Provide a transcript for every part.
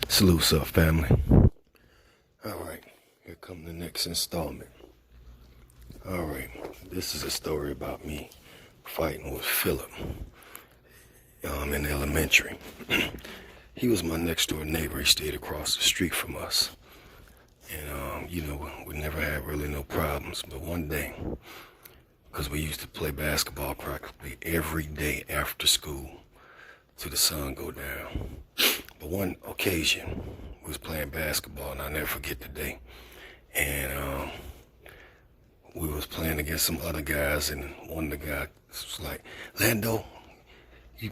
Salute up, family. Alright, here come the next installment. Alright, this is a story about me fighting with Philip in elementary. He was my next door neighbor. He stayed across the street from us. And, we never had really no problems. But one day, because we used to play basketball practically every day after school till the sun go down. But one occasion, we was playing basketball, and I'll never forget the day. And we was playing against some other guys, and one of the guys was like, "Lando, you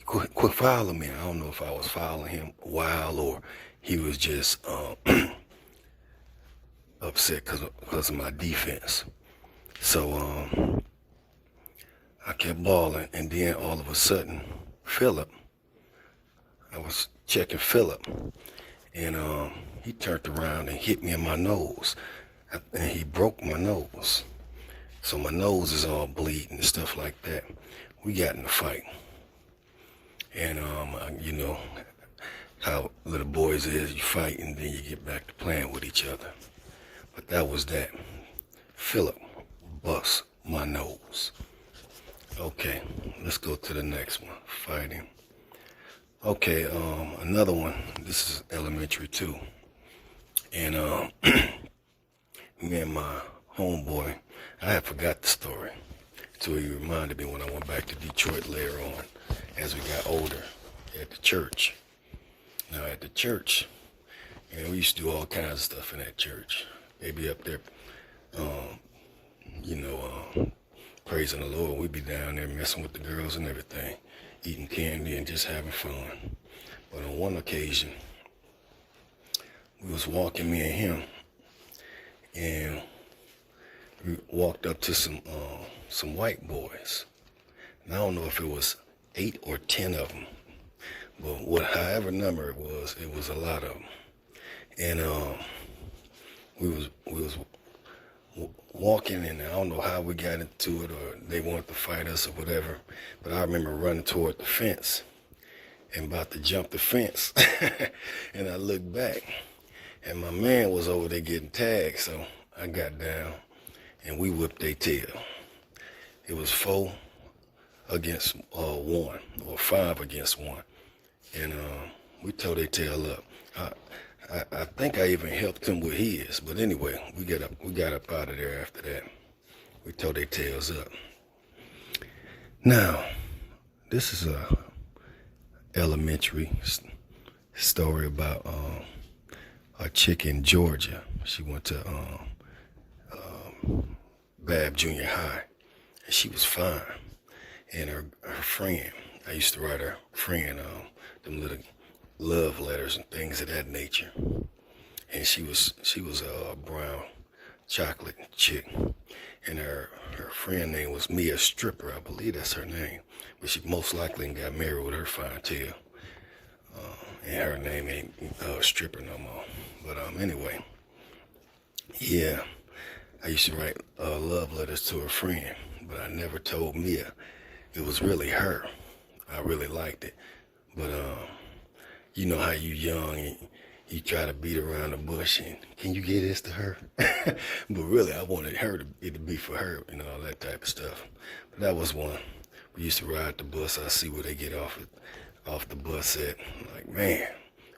quit fouling me." I don't know if I was fouling him wild or he was just upset because of my defense. So I kept balling, and then all of a sudden, I was checking Philip, and he turned around and hit me in my nose, and he broke my nose. So my nose is all bleeding and stuff like that. We got in a fight, and you know how little boys is, you fight and then you get back to playing with each other. But that was that. Philip bust my nose. Okay, let's go to the next one. Fighting. Okay, another one. This is elementary too. And me and my homeboy, I had forgot the story until he reminded me when I went back to Detroit later on as we got older at the church. Now at the church, we used to do all kinds of stuff in that church. They'd be up there, praising the Lord. We'd be down there messing with the girls and everything, eating candy and just having fun. But on one occasion, we was walking, me and him, and we walked up to some white boys. And I don't know if it was 8 or 10 of them, but however number it was a lot of them. And we was walking, and I don't know how we got into it, or they wanted to fight us or whatever, but I remember running toward the fence and about to jump the fence. And I looked back, and my man was over there getting tagged, so I got down and we whipped their tail. It was 4 against 1, or 5 against 1, and we tore their tail up. I think I even helped him with his, but anyway, we got up out of there after that. We tore their tails up. Now, this is a elementary story about a chick in Georgia. She went to Bab Junior High, and she was fine. And her friend, I used to write her friend them little love letters and things of that nature. And she was a brown chocolate chick, and her friend name was Mia Stripper. I believe that's her name, but she most likely got married with her fine tail, and her name ain't Stripper no more. But anyway, yeah, I used to write love letters to her friend, but I never told Mia it was really her. I really liked it, but you know how you young and you try to beat around the bush and can you get this to her? But really, I wanted it to be for her and all that type of stuff. But that was one. We used to ride the bus. I see where they get off the bus at. I'm like, man,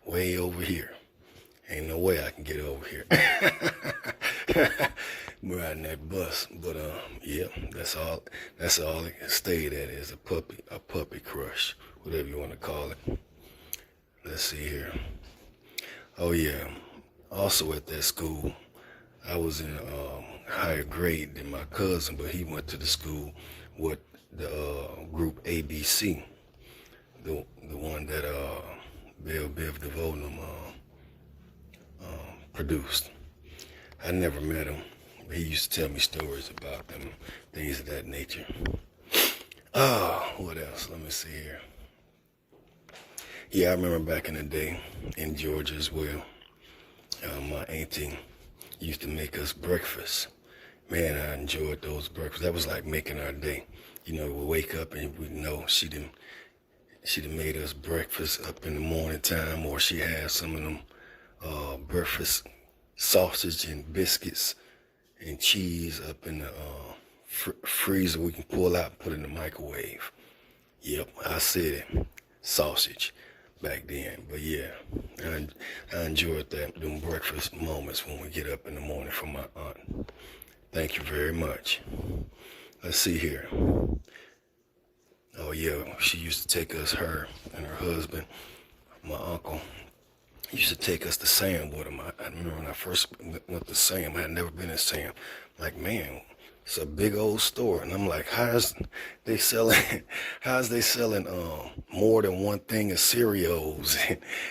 way over here. Ain't no way I can get over here. Riding that bus. But yeah, that's all it stayed at is a puppy crush, whatever you want to call it. Let's see here. Oh yeah. Also at that school, I was in higher grade than my cousin, but he went to the school with the group ABC, the one that Biv DeVoe produced. I never met him, but he used to tell me stories about them, things of that nature. What else? Let me see here. Yeah, I remember back in the day in Georgia as well. My auntie used to make us breakfast. Man, I enjoyed those breakfasts. That was like making our day. We wake up and we know She'd have made us breakfast up in the morning time, or she had some of them breakfast sausage and biscuits and cheese up in the freezer we can pull out and put in the microwave. Yep, I said it, sausage back then. But yeah, I enjoyed them breakfast moments when we get up in the morning from my aunt. Thank you very much. Let's see here. Oh yeah, she used to take us, her and her husband, my uncle, used to take us to Sam with him. I remember when I first went to Sam, I had never been in Sam. Like, man, it's a big old store. And I'm like, how's they selling more than one thing of cereals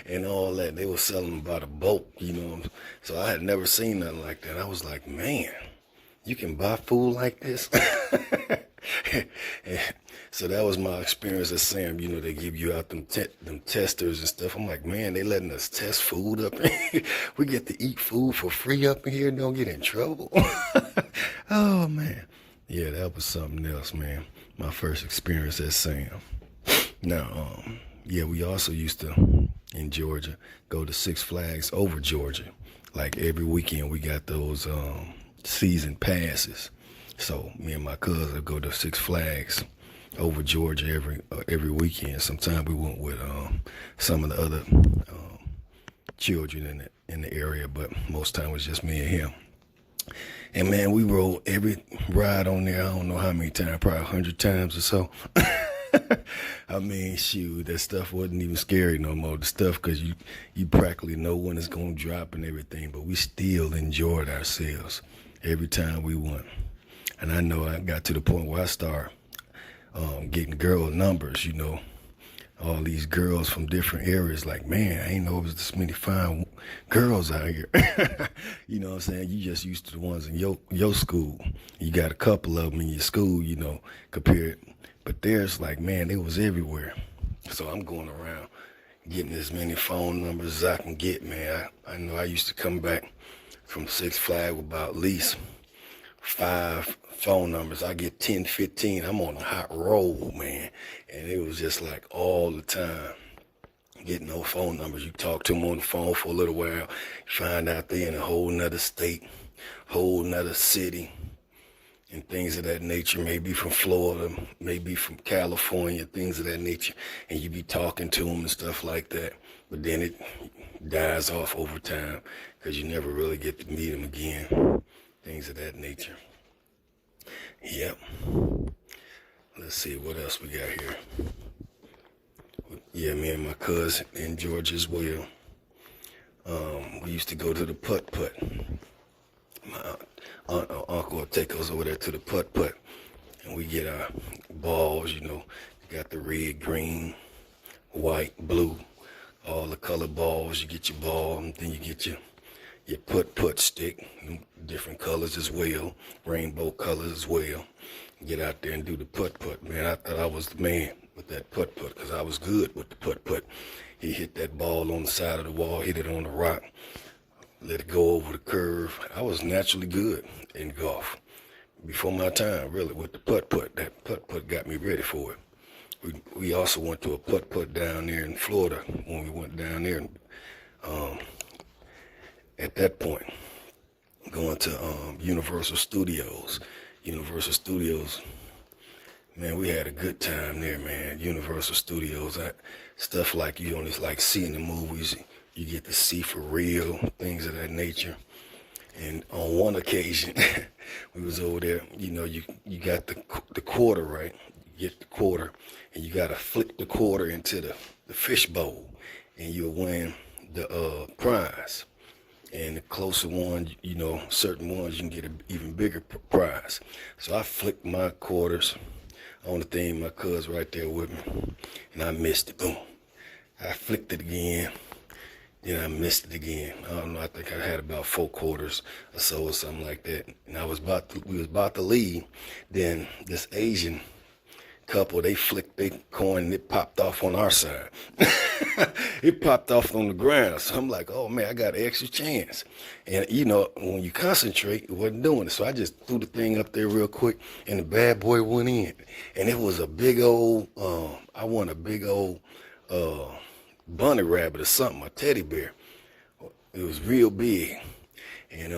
and all that? They were selling them by the boat, you know. So I had never seen nothing like that. I was like, man, you can buy food like this? So that was my experience at Sam. You know, they give you out them testers and stuff. I'm like, man, they letting us test food up here. We get to eat food for free up in here and don't get in trouble. Oh, man. Yeah, that was something else, man. My first experience at Sam. Now, yeah, we also used to, in Georgia, go to Six Flags over Georgia. Like every weekend, we got those season passes. So me and my cousin would go to Six Flags over Georgia every weekend. Sometimes we went with some of the other children in the area, but most time it was just me and him. And man, we rode every ride on there. I don't know how many times, probably 100 times or so. I mean, shoot, that stuff wasn't even scary no more. The stuff, because you practically know when it's gonna drop and everything. But we still enjoyed ourselves every time we went. And I know I got to the point where I started getting girl numbers, you know, all these girls from different areas. Like, man, I ain't know it was this many fine girls out here. You know what I'm saying? You just used to the ones in your school. You got a couple of them in your school, you know, compared. But there's like, man, it was everywhere. So I'm going around getting as many phone numbers as I can get, man. I know I used to come back from Six Flags with about at least 5 phone numbers. I get 10, 15. I'm on a hot roll, man. And it was just like all the time getting those phone numbers. You talk to them on the phone for a little while, you find out they're in a whole nother state, whole nother city, and things of that nature. Maybe from Florida, maybe from California, things of that nature. And you be talking to them and stuff like that. But then it dies off over time because you never really get to meet them again. Things of that nature. Yep. Let's see what else we got here. Yeah, me and my cousin in Georgia as well. We used to go to the putt-putt. My aunt or uncle would take us over there to the putt-putt. And we get our balls, you know. You got the red, green, white, blue, all the color balls. You get your ball, and then you get your putt-putt stick, different colors as well, rainbow colors as well. Get out there and do the putt-putt. Man, I thought I was the man with that putt-putt because I was good with the putt-putt. He hit that ball on the side of the wall, hit it on the rock, let it go over the curve. I was naturally good in golf. Before my time, really, with the putt-putt. That putt-putt got me ready for it. We also went to a putt-putt down there in Florida when we went down there. At that point, going to Universal Studios. Universal Studios, man, we had a good time there, man. Universal Studios, stuff like you only like see in the movies, you get to see for real, things of that nature. And on one occasion, we was over there, you know, you got the quarter, right? You get the quarter, and you got to flip the quarter into the fish bowl, and you'll win the prize. And the closer one, you know, certain ones, you can get an even bigger prize. So I flicked my quarters on the thing, my cuz right there with me, and I missed it. Boom. I flicked it again, then I missed it again. I don't know, I think I had about 4 quarters or so or something like that. And we was about to leave. Then this Asian couple, they flicked their coin and it popped off on our side. It popped off on the ground. So I'm like, oh man, I got an extra chance. And you know, when you concentrate, it wasn't doing it. So I just threw the thing up there real quick and the bad boy went in. And it was a big old, I won a big old bunny rabbit or something, a teddy bear. It was real big. And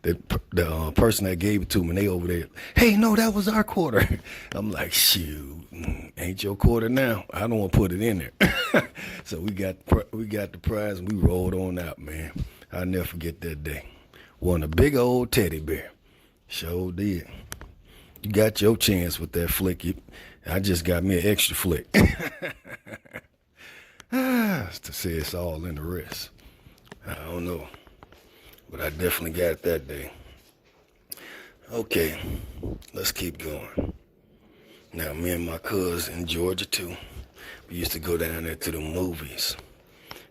the person that gave it to me, they over there, hey, no, that was our quarter. I'm like, shoot, ain't your quarter now. I don't want to put it in there. So we got the prize and we rolled on out, man. I'll never forget that day. Won a big old teddy bear. Sure did. You got your chance with that flick. I just got me an extra flick. To say it's all in the wrist. I don't know. But I definitely got it that day. Okay, let's keep going. Now, me and my cousin in Georgia, too, we used to go down there to the movies.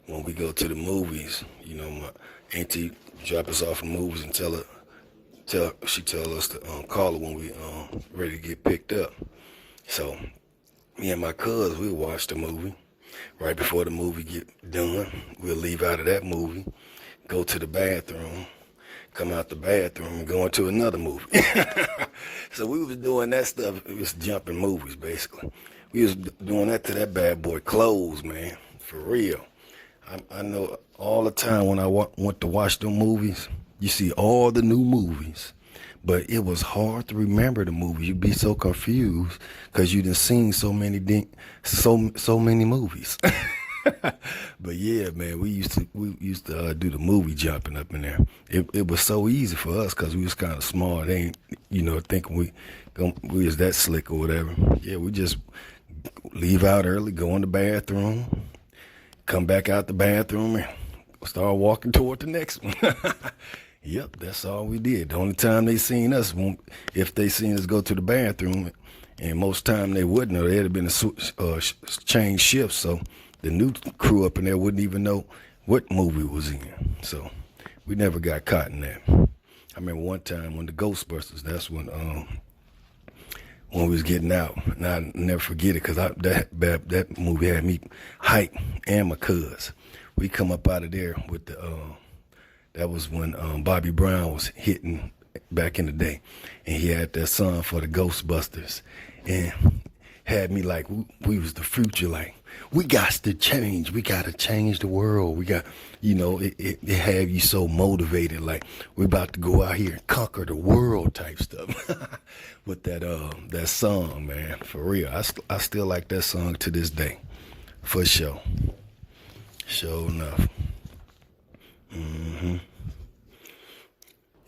When we go to the movies, you know, my auntie drop us off the movies and tell us to call her when we ready to get picked up. So, me and my cousin, we'll watch the movie. Right before the movie get done, we'll leave out of that movie, go to the bathroom, come out the bathroom, and go into another movie. So we was doing that stuff. It was jumping movies, basically. We was doing that till that bad boy closed, man, for real. I know all the time when I went to watch them movies, you see all the new movies, but it was hard to remember the movies. You'd be so confused because you done seen so many movies. But yeah, man, we used to do the movie jumping up in there. It was so easy for us because we was kind of smart. They ain't, you know, thinking we was that slick or whatever. Yeah, we just leave out early, go in the bathroom, come back out the bathroom, and start walking toward the next one. Yep, that's all we did. The only time they seen us, if they seen us go to the bathroom, and most time they wouldn't, or they'd have been a change shifts, so the new crew up in there wouldn't even know what movie was in. So we never got caught in that. I remember one time when the Ghostbusters, that's when we was getting out. And I'll never forget it because that movie had me hyped and my cuz. We come up out of there with that was when Bobby Brown was hitting back in the day. And he had that song for the Ghostbusters. And had me like, we was the future, like, we got to change. We got to change the world. We got, you know, it have you so motivated, like we're about to go out here and conquer the world type stuff. With that song, man, for real. I still like that song to this day, for sure. Sure enough.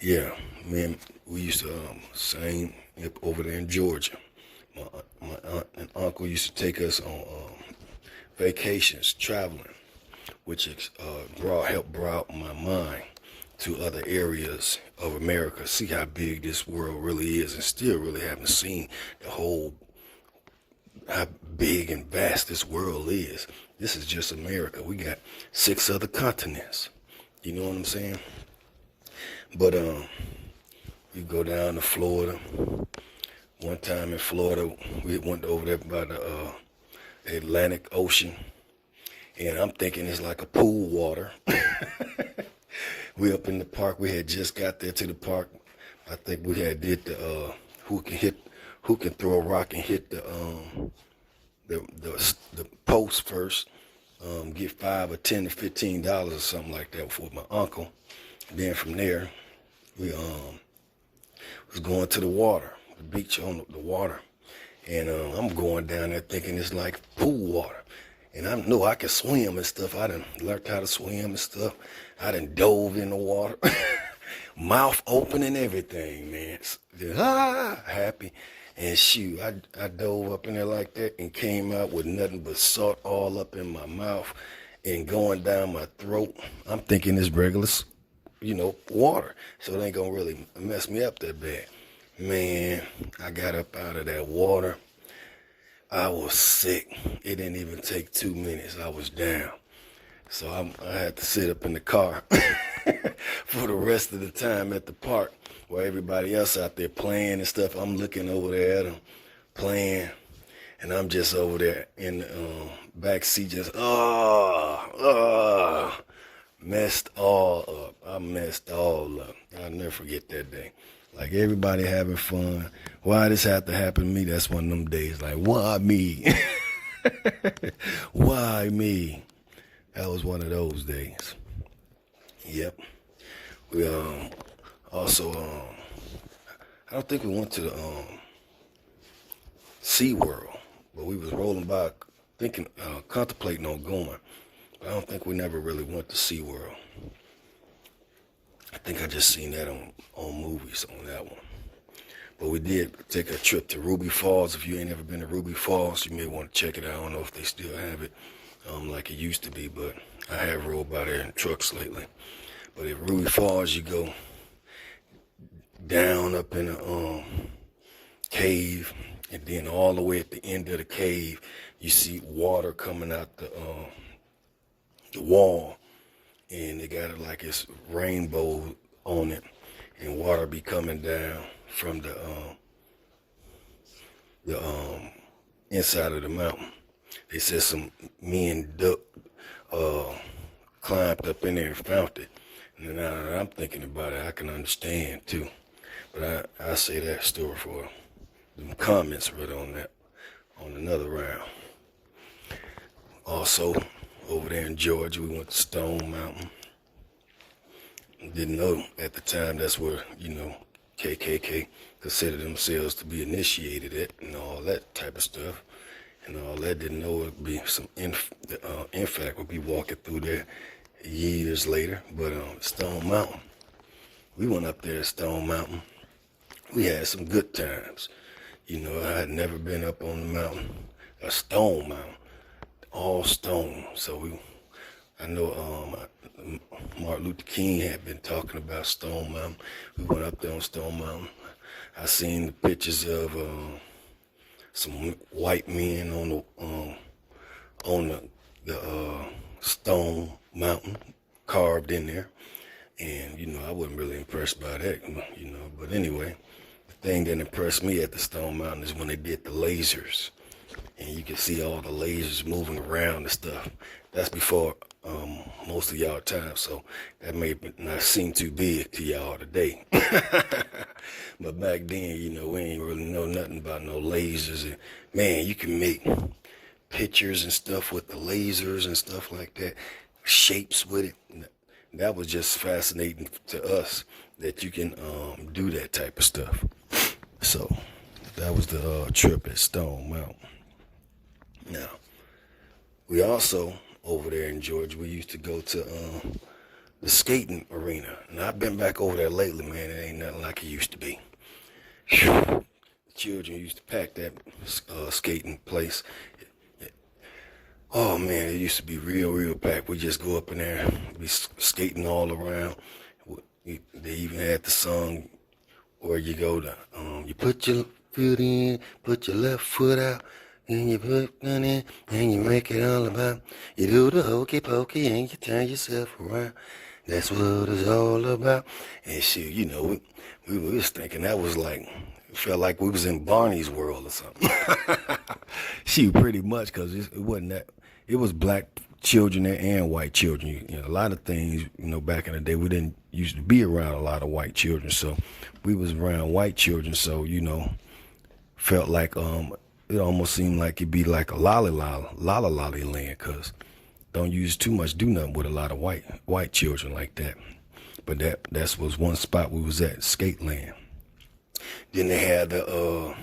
Yeah, man, we used to sing over there in Georgia. My aunt and uncle used to take us on vacations, traveling, which helped broaden out my mind to other areas of America, see how big this world really is, and still really haven't seen how big and vast this world is. This is just America. We got 6 other continents. You know what I'm saying? But we go down to Florida. One time in Florida, we went over there by the Atlantic Ocean, and I'm thinking it's like a pool water. We up in the park. We had just got there to the park. I think we had did the who can throw a rock and hit the post first. Get $5 or $10 or $15 or something like that for my uncle. Then from there, we was going to the water, the beach on the water. And I'm going down there thinking it's like pool water. And I know I can swim and stuff. I done learned how to swim and stuff. I done dove in the water. Mouth open and everything, man. Just, happy. And shoot, I dove up in there like that and came out with nothing but salt all up in my mouth and going down my throat. I'm thinking it's regular, you know, water. So it ain't gonna really mess me up that bad. Man, I got up out of that water. I was sick. It didn't even take 2 minutes. I was down. So I had to sit up in the car for the rest of the time at the park while everybody else out there playing and stuff. I'm looking over there at them playing, and I'm just over there in the back seat, just messed all up. I messed all up. I'll never forget that day. Like, everybody having fun. Why this have to happen to me? That's one of them days. Like, why me? Why me? That was one of those days. Yep. We also I don't think we went to the SeaWorld, but we was rolling by thinking, contemplating on going. But I don't think we never really went to SeaWorld. I think I just seen that on movies on that one. But we did take a trip to Ruby Falls. If you ain't ever been to Ruby Falls, you may want to check it out. I don't know if they still have it like it used to be, but I have rolled by there in trucks lately. But at Ruby Falls, you go down up in a cave, and then all the way at the end of the cave, you see water coming out the wall, and they got it like it's rainbow on it, and water be coming down from the inside of the mountain. They said some men climbed up in there and found it. And now that I'm thinking about it, I can understand too. But I say that story for them comments right on that, on another round. Also, over there in Georgia, we went to Stone Mountain. Didn't know at the time that's where, KKK considered themselves to be initiated at and all that type of stuff. And all that, didn't know it would be some, in fact, would be walking through there years later. But Stone Mountain, we went up there at Stone Mountain. We had some good times. I had never been up on the mountain, a stone mountain, all stone. So I know Martin Luther King had been talking about Stone Mountain. We went up there on Stone Mountain. I seen the pictures of some white men on the Stone Mountain carved in there, and I wasn't really impressed by that, But anyway, the thing that impressed me at the Stone Mountain is when they did the lasers, and you can see all the lasers moving around and stuff. That's before most of y'all time, so that may not seem too big to y'all today. But back then, we ain't really know nothing about no lasers. And man, you can make pictures and stuff with the lasers and stuff like that, shapes with it. That was just fascinating to us that you can do that type of stuff. So that was the trip at Stone Mountain. Now, we also, over there in Georgia, we used to go to the skating arena. And I've been back over there lately, man. It ain't nothing like it used to be. The children used to pack that skating place. Oh, man, it used to be real packed. We just go up in there, be skating all around. They even had the song where you go to, you put your foot in, put your left foot out, and you put it in, and you make it all about. You do the hokey pokey, and you turn yourself around. That's what it's all about. And shit, we was thinking that was like, it felt like we was in Barney's world or something. Shoot, pretty much, because it wasn't that. It was black children there and white children. A lot of things, back in the day, we didn't used to be around a lot of white children. So we was around white children. So, felt like it almost seemed like it'd be like a lolly land, because don't use too much do nothing with a lot of white children like that. But that was one spot we was at, skate land. Then they had the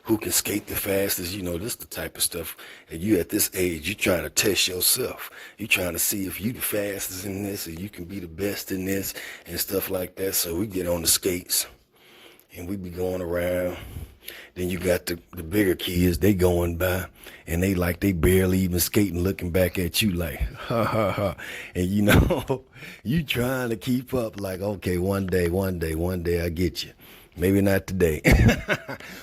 who can skate the fastest. This the type of stuff. And you at this age, you trying to test yourself. You trying to see if you the fastest in this, or you can be the best in this, and stuff like that. So we get on the skates, and we be going around. Then you got the bigger kids, they going by, and they barely even skating, looking back at you like, ha, ha, ha. And you trying to keep up like, okay, one day I get you. Maybe not today,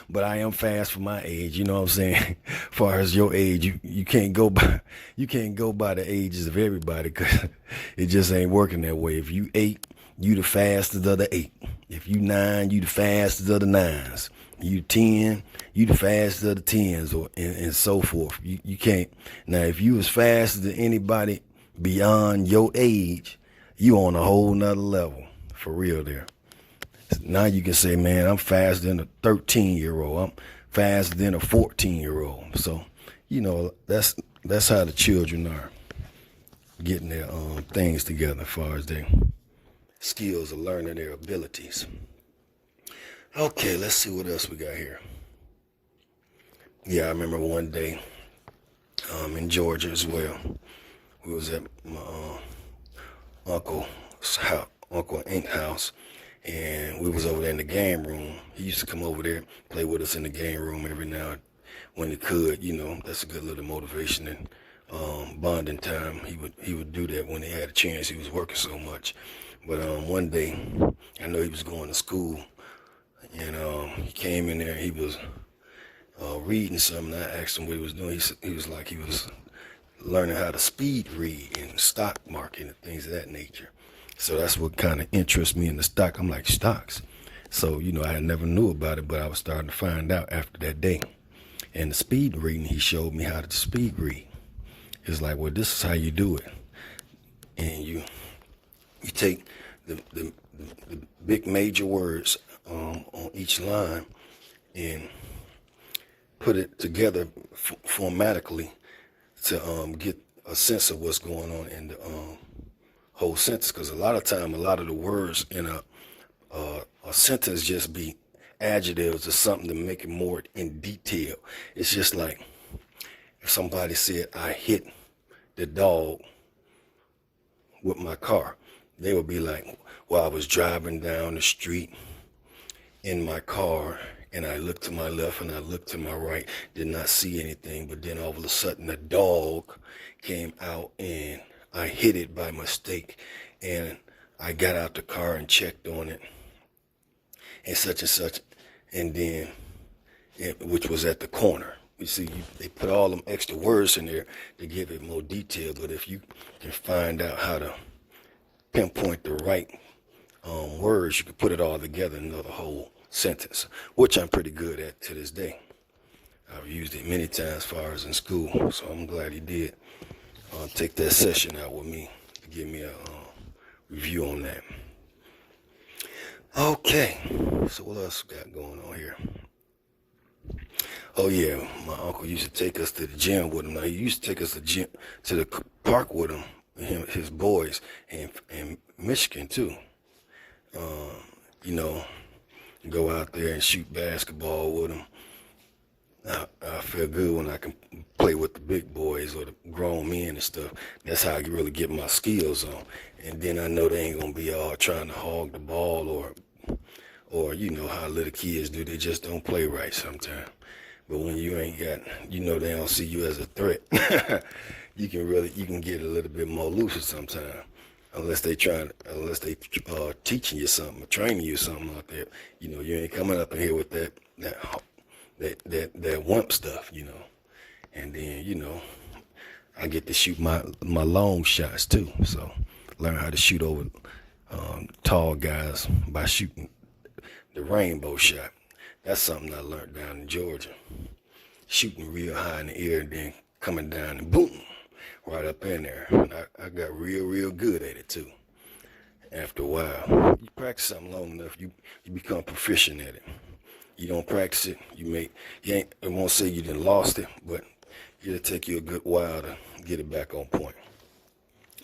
but I am fast for my age. You know what I'm saying? As far as your age, you can't go by the ages of everybody, because it just ain't working that way. If you 8, you the fastest of the 8. If you 9, you the fastest of the 9s. You 10, you the fastest of the 10s, or and so forth. You can't. Now, if you was faster than anybody beyond your age, you on a whole nother level, for real there. Now you can say, man, I'm faster than a 13-year-old. I'm faster than a 14-year-old. So, that's how the children are getting their things together as far as their skills of learning their abilities. Okay, let's see what else we got here. Yeah, I remember one day in Georgia as well. We was at my uncle's house, Uncle Ink's house, and we was over there in the game room. He used to come over there, play with us in the game room every now and when he could. That's a good little motivation and bonding time. He would do that when he had a chance. He was working so much. But one day, I know he was going to school, and he came in there. He was reading something. I asked him what he was doing. He was like he was learning how to speed read and stock market and things of that nature. So that's what kind of interests me in the stock. I'm like, stocks. So, I never knew about it, but I was starting to find out after that day. And the speed reading, he showed me how to speed read. It's like, well, this is how you do it. And you take the big major words on each line and put it together formatically to get a sense of what's going on in the whole sentence. Because a lot of the words in a sentence just be adjectives or something to make it more in detail. It's just like if somebody said, I hit the dog with my car. They would be like, well, I was driving down the street in my car, and I looked to my left and I looked to my right, did not see anything, but then all of a sudden a dog came out and I hit it by mistake, and I got out the car and checked on it and such, and then, which was at the corner. You see, they put all them extra words in there to give it more detail, but if you can find out how to pinpoint the right words, you can put it all together in another whole sentence, which I'm pretty good at to this day. I've used it many times as far as in school, so I'm glad he did take that session out with me to give me a review on that. Okay, so what else we got going on here? Oh yeah, my uncle used to take us to the gym with him. Now, he used to take us to the park with him, his boys, and Michigan too. Go out there and shoot basketball with them. I feel good when I can play with the big boys or the grown men and stuff. That's how I can really get my skills on. And then I know they ain't gonna be all trying to hog the ball or how little kids do. They just don't play right sometimes. But when you ain't got, they don't see you as a threat. you can get a little bit more loose sometimes. Unless they teaching you something or training you something out there. You ain't coming up in here with that wimp stuff, And then, I get to shoot my long shots too. So learn how to shoot over tall guys by shooting the rainbow shot. That's something I learned down in Georgia. Shooting real high in the air and then coming down and boom, right up in there. And I got real good at it too. After a while, you practice something long enough, you become proficient at it. You don't practice it, I won't say you done lost it, but it'll take you a good while to get it back on point.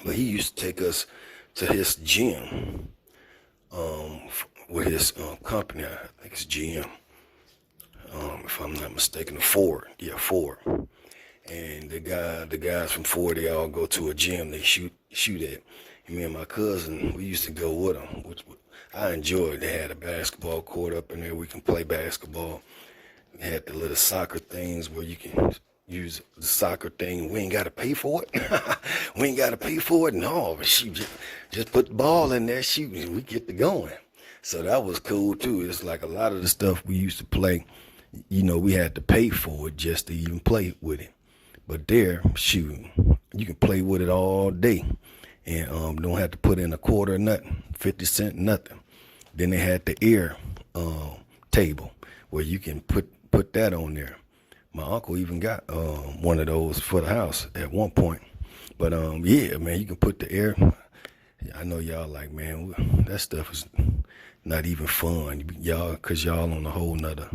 But he used to take us to his gym with his company. I think it's GM, if I'm not mistaken, Ford. Yeah, Ford. And the guys from Ford, they all go to a gym they shoot at. And me and my cousin, we used to go with them, which I enjoyed. They had a basketball court up in there. We can play basketball. They had the little soccer things where you can use the soccer thing. We ain't got to pay for it. We ain't got to pay for it. No, but shoot, just put the ball in there, shoot, and we get to going. So that was cool too. It's like a lot of the stuff we used to play, we had to pay for it just to even play with it. But there, shoot, you can play with it all day and don't have to put in a quarter or nothing, 50 cents, nothing. Then they had the air table where you can put that on there. My uncle even got one of those for the house at one point. But yeah, man, you can put the air. I know y'all like, man, that stuff is not even fun, y'all, cause y'all on a whole nother,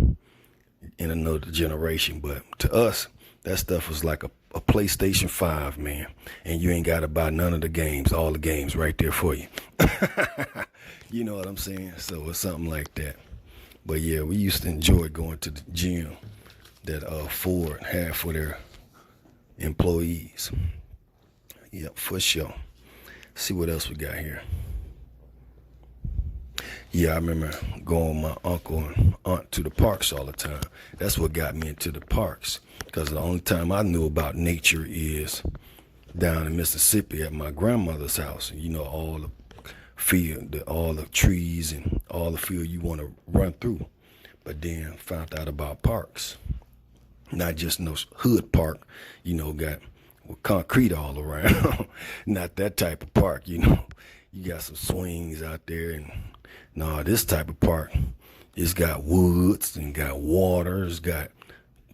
in another generation. But to us, that stuff was like a PlayStation 5, man. And you ain't gotta buy none of the games, all the games right there for you. You know what I'm saying? So it's something like that. But yeah, we used to enjoy going to the gym that Ford had for their employees. Yep, for sure. See what else we got here. Yeah, I remember going with my uncle and aunt to the parks all the time. That's what got me into the parks. Because the only time I knew about nature is down in Mississippi at my grandmother's house. You know, all the field, all the trees and all the field you want to run through. But then found out about parks. Not just no hood park, you know, got with concrete all around. Not that type of park, you know. You got some swings out there, and no, this type of park, it's got woods and got water, it's got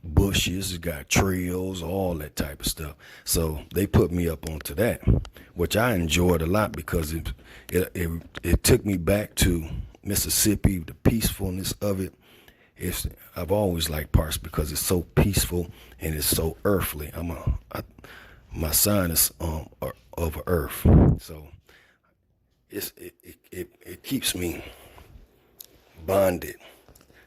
bushes, it's got trails, all that type of stuff. So they put me up onto that, which I enjoyed a lot because it took me back to Mississippi, the peacefulness of it. I've always liked parks because it's so peaceful and it's so earthly. My sign is of earth, so it keeps me bonded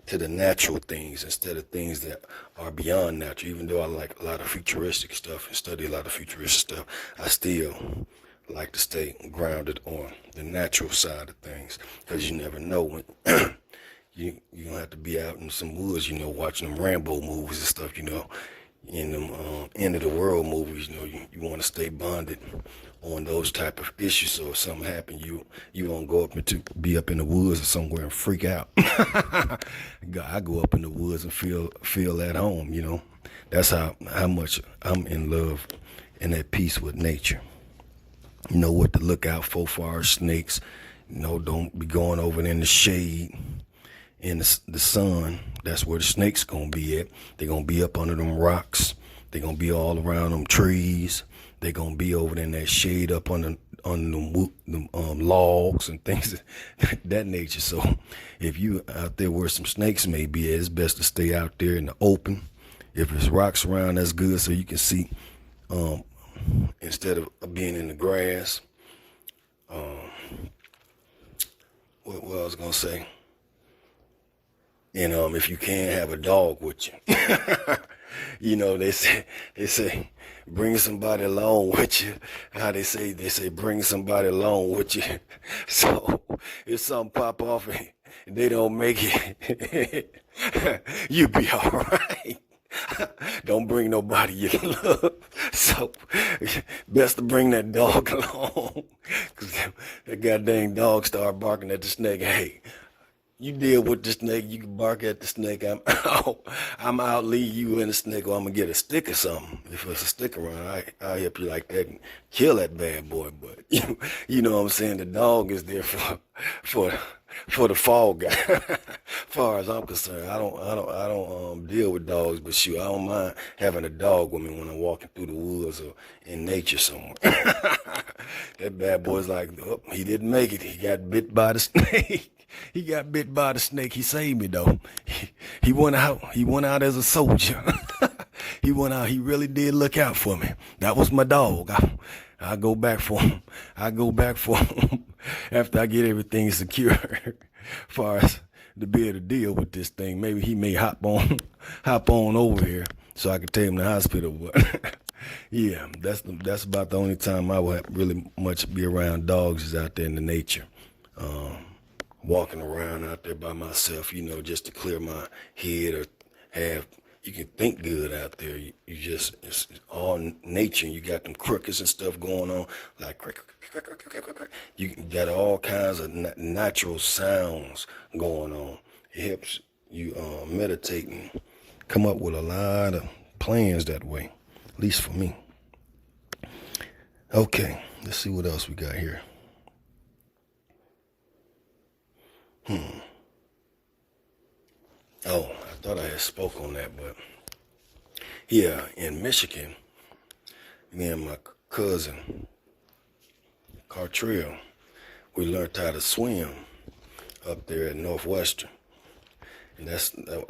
to the natural things instead of things that are beyond natural. Even though I like a lot of futuristic stuff and study a lot of futuristic stuff, I still like to stay grounded on the natural side of things, because you never know when you don't have to be out in some woods, you know, watching them Rambo movies and stuff, you know, in them end of the world movies. You know, you want to stay bonded on those type of issues. So if something happened, you won't go up be up in the woods or somewhere and freak out. I go up in the woods and feel at home. You know, that's how much I'm in love and at peace with nature. You know what to look out for far as snakes. You know, don't be going over in the shade. In the sun, that's where the snake's gonna be at. They're gonna be up under them rocks. They're gonna be all around them trees. They're gonna be over in that shade up on them logs and things of that nature. So if you out there where some snakes may be at, it's best to stay out there in the open. If there's rocks around, that's good, so you can see instead of being in the grass. What I was gonna say. And if you can, have a dog with you. You know, they say bring somebody along with you. How they say bring somebody along with you. So if something pop off and they don't make it, you be all right. Don't bring nobody you love. So best to bring that dog along, because that goddamn dog start barking at the snake. Hey, you deal with the snake, you can bark at the snake. I'm out, leave you in the snake, or I'm gonna get a stick or something. If there's a stick around, I'll help you like that and kill that bad boy. But you know what I'm saying? The dog is there for the fall guy. As far as I'm concerned, I don't deal with dogs, but shoot, I don't mind having a dog with me when I'm walking through the woods or in nature somewhere. That bad boy's like, oh, he didn't make it. He got bit by the snake. He got bit by the snake. He saved me though. He went out. He went out as a soldier. He went out. He really did look out for me. That was my dog. I go back for him. I go back for him after I get everything secure. As far as to be able to deal with this thing, maybe he may hop on over here so I can take him to the hospital. But yeah, that's about the only time I will really much be around dogs is out there in the nature. Walking around out there by myself, you know, just to clear my head or you can think good out there. You just, it's all nature. You got them crickets and stuff going on, like you got all kinds of natural sounds going on. It helps you meditate and come up with a lot of plans that way, at least for me. Okay, let's see what else we got here. Oh, thought I had spoke on that, but yeah, in Michigan, me and my cousin, Cartrell, we learned how to swim up there at Northwestern. And I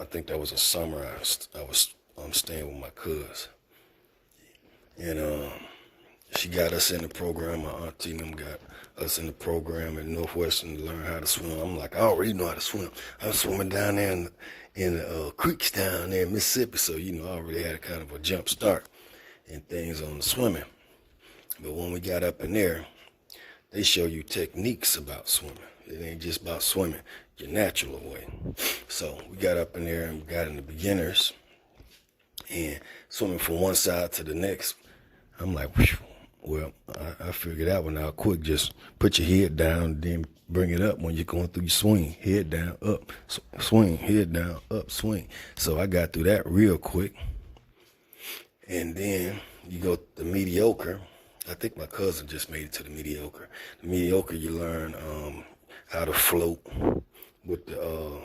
think that was a summer I was staying with my cousin. And she got us in the program. My auntie and them got us in the program at Northwestern to learn how to swim. I'm like, I already know how to swim. I was swimming down there in the creeks down there in Mississippi. So, I already had a kind of a jump start and things on the swimming. But when we got up in there, they show you techniques about swimming. It ain't just about swimming your natural way. So we got up in there and got in the beginners and swimming from one side to the next. I'm like, whew. Well, I figured that one out quick. Just put your head down, then bring it up when you're going through your swing. Head down, up, swing, head down, up, swing. So I got through that real quick. And then you go to the mediocre. I think my cousin just made it to the mediocre. The mediocre, you learn how to float with the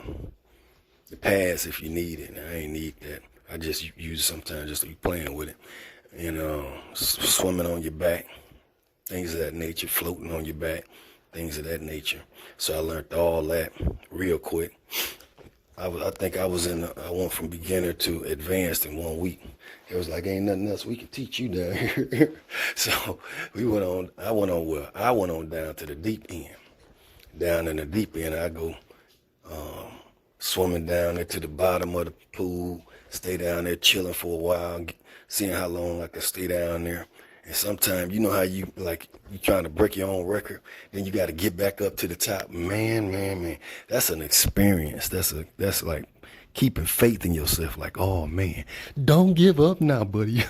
pads if you need it. And I ain't need that. I just use it sometimes just to be playing with it. And swimming on your back, things of that nature, floating on your back, things of that nature. So I learned all that real quick. I think I went from beginner to advanced in 1 week. It was like, ain't nothing else we can teach you down here. So I went on down to the deep end. Down in the deep end, I go swimming down there to the bottom of the pool, stay down there chilling for a while, seeing how long I can stay down there. And sometimes, you know how you trying to break your own record, then you got to get back up to the top. Man, that's an experience. That's like keeping faith in yourself. Like, oh man, don't give up now, buddy.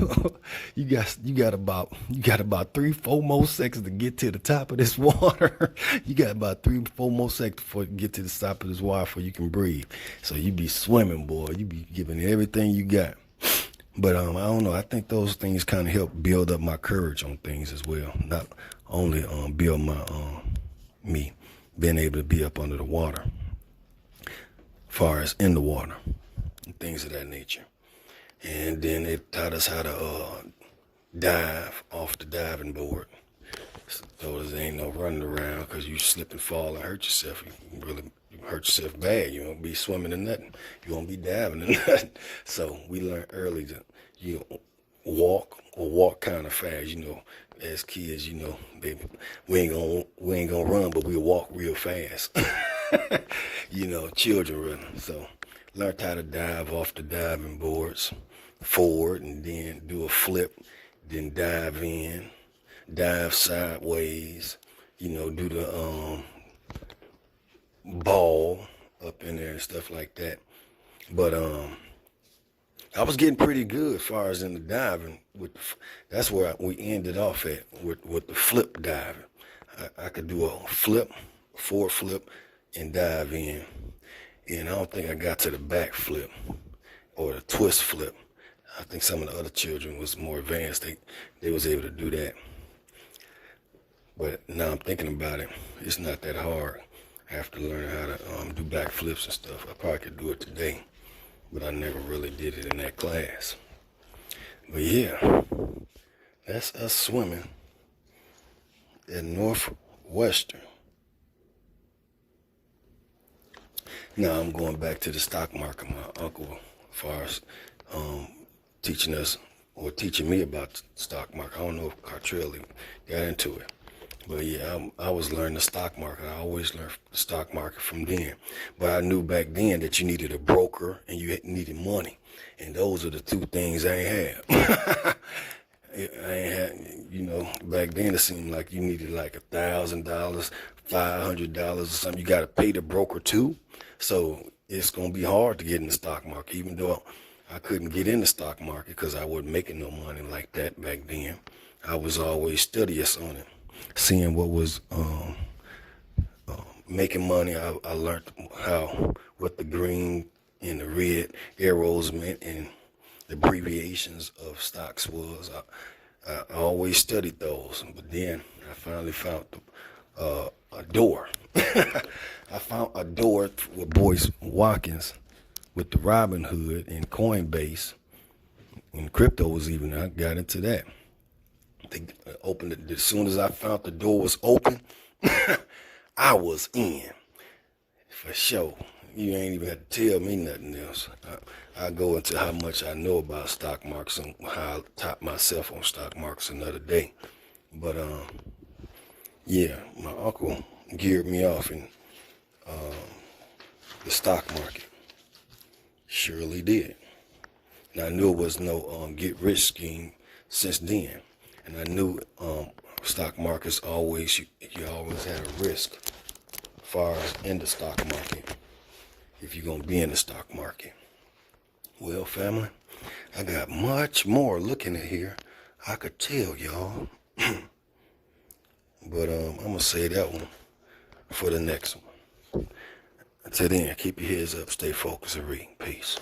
you got about 3-4 more seconds to get to the top of this water. You got about 3-4 more seconds before you get to the top of this water before you can breathe. So you be swimming, boy. You be giving everything you got. But I don't know. I think those things kind of help build up my courage on things as well. Not only build my me being able to be up under the water, as far as in the water and things of that nature. And then it taught us how to dive off the diving board. So there ain't no running around because you slip and fall and hurt yourself. You really hurt yourself bad. You won't be swimming in nothing. You won't be diving in nothing. So we learned early to walk kind of fast. As kids, baby, we ain't gonna run, but we'll walk real fast. Children running. So learned how to dive off the diving boards forward and then do a flip, then dive in, dive sideways, do the ball up in there and stuff like that. But I was getting pretty good as far as in the diving. That's where we ended off at with the flip diving. I could do a flip, forward flip, and dive in. And I don't think I got to the back flip or the twist flip. I think some of the other children was more advanced. They was able to do that. But now I'm thinking about it, it's not that hard. I have to learn how to do back flips and stuff. I probably could do it today, but I never really did it in that class. But yeah, that's us swimming at Northwestern. Now I'm going back to the stock market. My uncle, as far as teaching us or teaching me about the stock market. I don't know if Cartrell got into it. But yeah, I was learning the stock market. I always learned the stock market from then. But I knew back then that you needed a broker and you needed money. And those are the two things I ain't had. I ain't had, back then it seemed like you needed like $1,000, $500 or something. You got to pay the broker too. So it's going to be hard to get in the stock market, even though I couldn't get in the stock market because I wasn't making no money like that back then. I was always studious on it. Seeing what was making money, I learned what the green and the red arrows meant and the abbreviations of stocks was. I always studied those, but then I finally found a door. I found a door with Boyce Watkins with the Robinhood and Coinbase. When crypto was even, I got into that. They opened it as soon as I found the door was open. I was in for sure. You ain't even have to tell me nothing else. I go into how much I know about stock markets and how I top myself on stock markets another day. But yeah, my uncle geared me off in the stock market. Surely did. And I knew it was no get rich scheme since then. And I knew stock markets always, you always had a risk as far as in the stock market, if you're going to be in the stock market. Well, family, I got much more looking at here. I could tell y'all. But I'm going to say that one for the next one. Until then, keep your heads up, stay focused, and read. Peace.